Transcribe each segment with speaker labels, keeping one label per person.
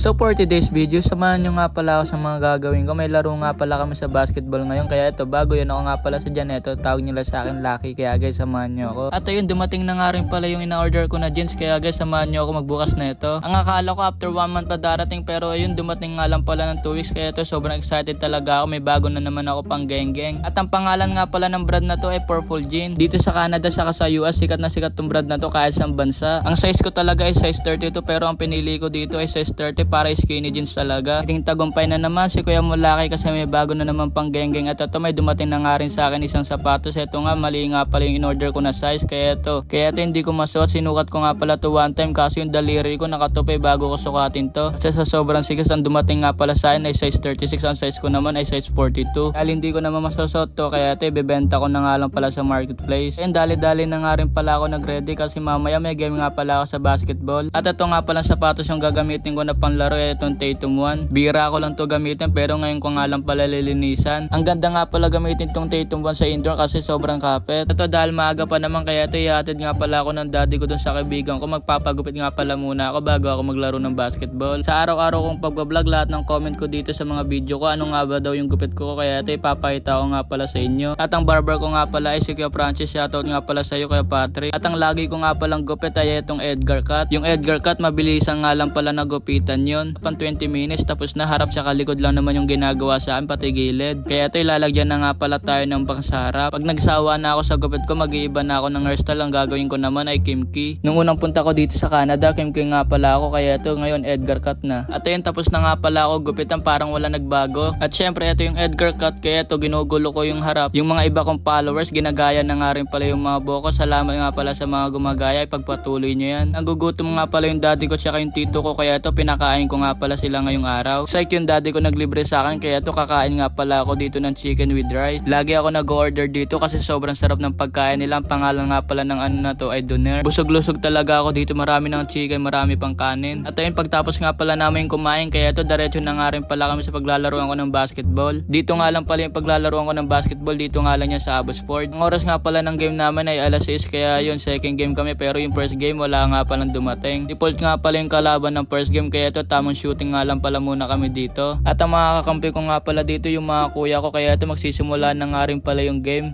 Speaker 1: So for today's video, samahan nyo nga pala ako sa mga gagawin ko. May laro nga pala kami sa basketball ngayon. Kaya ito, bago yun ako nga pala sa Janeto. Tawag nila sa akin Lucky. Kaya guys, samahan nyo ako. At ayun, dumating na nga rin pala yung ina-order ko na jeans. Kaya guys, samahan nyo ako magbukas na ito. Ang akala ko after 1 month pa darating. Pero ayun, dumating nga lang pala ng 2 weeks. Kaya ito, sobrang excited talaga ako. May bago na naman ako pang geng-geng. At ang pangalan nga pala ng brand na to ay Purple Jean. Dito sa Canada saka sa US, sikat na sikat tong brand na to kahit sa bansa. Ang size ko talaga ay size 32 pero ang pinili ko dito ay size 30 para skinny jeans talaga. Iting tagumpay na naman si Kuya Mulaki kasi may bago na naman pang geng-geng. At ito, may dumating na nga rin sa akin isang sapatos. Ito nga, mali nga pala yung in-order ko na size. Kaya ito hindi ko masuot. Sinukat ko nga pala to one time kasi yung daliri ko nakatupay bago ko sukatin to. Kasi sa sobrang sigas ang dumating nga pala sa akin ay size 36. Ang size ko naman ay size 42. Dahil hindi ko naman masuot to, kaya ito ibebenta ko na nga lang pala sa marketplace. And dali-dali na nga rin pala ako nag-ready kasi mamaya may game nga pala ako sa basketball. At ito nga pala sapatos yung gagamitin ko na panlaro ay itong Tatum 1. Bira ko lang to gamitin pero ngayon ko nga lang pala lilinisan. Ang ganda nga pala gamitin tong Tatum 1 sa indoor kasi sobrang kapit. Ito dahil maaga pa naman kaya ito ihatid nga pala ako ng daddy ko dun sa kaibigan ko. Magpapagupit nga pala muna ako bago ako maglaro ng basketball. Sa araw-araw kong pag-vlog, lahat ng comment ko dito sa mga video ko ano nga ba daw yung gupit ko kaya ito ipapakita ko nga pala sa inyo. At ang barber ko nga pala ay si Kuya Francis. Shoutout nga pala sa iyo Kuya Patrick. At ang lagi ko nga palang gupit ay itong Edgar cut. Yung Edgar cut mabilisan nga lang pala nagupitan yun. Pang 20 minutes tapos na harap sa kalikod lang naman yung ginagawa sa akin pati gilid. Kaya ito ilalagyan na nga pala tayo ng pangsarap. Pag nagsawa na ako sa gupit ko mag-iiba na ako ng hairstyle. Ang gagawin ko naman ay kimchi. Nung unang punta ko dito sa Canada kimchi nga pala ako kaya ito ngayon Edgar cut na. At ayun tapos na nga pala ako gupitan parang wala nagbago. At syempre ito yung Edgar cut kaya ito ginugulo ko yung harap. Yung mga iba kong followers ginagaya na nga rin pala yung mga buhok ko. Salamat nga pala sa mga gumagaya. Ipagpatuloy nyo yan. Nagugutom nga pala yung daddy ko tsaka yung tito ko kaya ito pinakain ko nga pala sila ngayong araw. Psych yung daddy ko naglibre sa akin kaya ito kakain nga pala ako dito ng chicken with rice. Lagi ako nag-order dito kasi sobrang sarap ng pagkain nila. Ang pangalan nga pala ng ano na to ay doner. Busog-lusog talaga ako dito. Marami ng chicken, marami pang kanin. At ayun pagtapos nga pala namin kumain kaya ito diretso na nga rin pala kami sa paglalaroan ko ng basketball. Dito nga lang pala yung paglalaroan ko ng basketball. Dito nga lang yan sa Abosport. Ang oras nga pala ng game namin ay alas 6 kaya yun second game kami pero yung first game wala nga palang dumating. Default nga pala yung kalaban ng first game kaya ito tamang shooting nga lang pala muna kami dito. At ang mga kakampi ko nga pala dito yung mga kuya ko kaya ito magsisimula na nga rin pala yung game.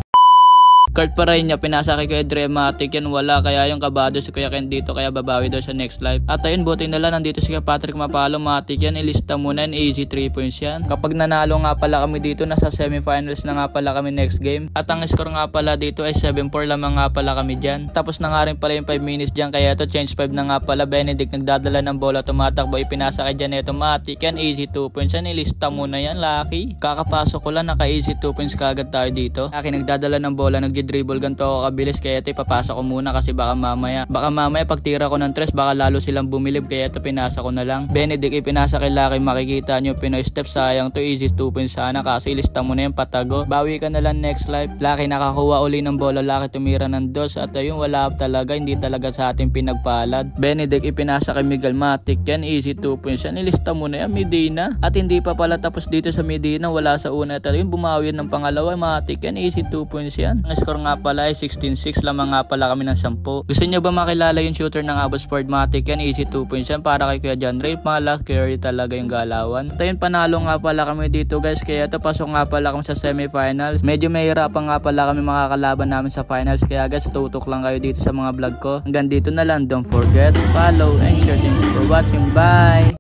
Speaker 1: Kurt pa rin niya, pinasa kay Kuya Dramatic yan wala kaya yung kabado si Kuya Ken dito kaya babawi daw sa next live. At ayun buti nila nandito si Kuya Patrick Mapalo Matic yan, ilista muna yan, easy 3 points yan. Kapag nanalo nga pala kami dito nasa semifinals na nga pala kami next game. At ang score nga pala dito ay 7-4 lamang nga pala kami dyan. Tapos na nga rin pala yung 5 minutes dyan kaya ito change 5 na nga pala. Benedict nagdadala ng bola tumatakbo ipinasa kay Janeto Matic yan, easy 2 points yan, ilista muna yan Lucky. Kakapasok ko lang naka easy 2 points kagad tayo dito. Lucky nagdadala ng bola dribble ganito ako kabilis kaya ito ipapasa ko muna kasi baka mamaya pag tira ko ng 3 baka lalo silang bumilib kaya ito pinasa ko na lang. Benedict ipinasa kay Lucky, makikita nyo Pinoy step, sayang to, easy 2 points sana kasi ilista mo na yung patago. Bawi ka na lang next live. Lucky nakakuha uli ng bola, Lucky tumira ng 2 at ayun wala talaga, hindi talaga sa ating pinagpalad. Benedict ipinasa kay Miguel Matic yan, easy 2 points yan, ilista mo na yan Medina. At hindi pa pala tapos dito sa Medina, wala sa una talaga yung bumawi ng pangalawa Matic yan, easy 2 points yan. Ang score nga pala ay 16-6 lamang nga pala kami ng 10. Gusto nyo ba makilala yung shooter ng Abosport Matic yan, easy 2 points yan para kay Kuya John Ray. Mga last carry talaga yung galawan. At ayun panalo nga pala kami dito guys kaya ito pasok nga pala kami sa semifinals. Medyo mahirapan nga pala kami makakalaban namin sa finals kaya guys tutok lang kayo dito sa mga vlog ko. Hanggang dito na lang, don't forget follow and share. Thank you for watching, bye.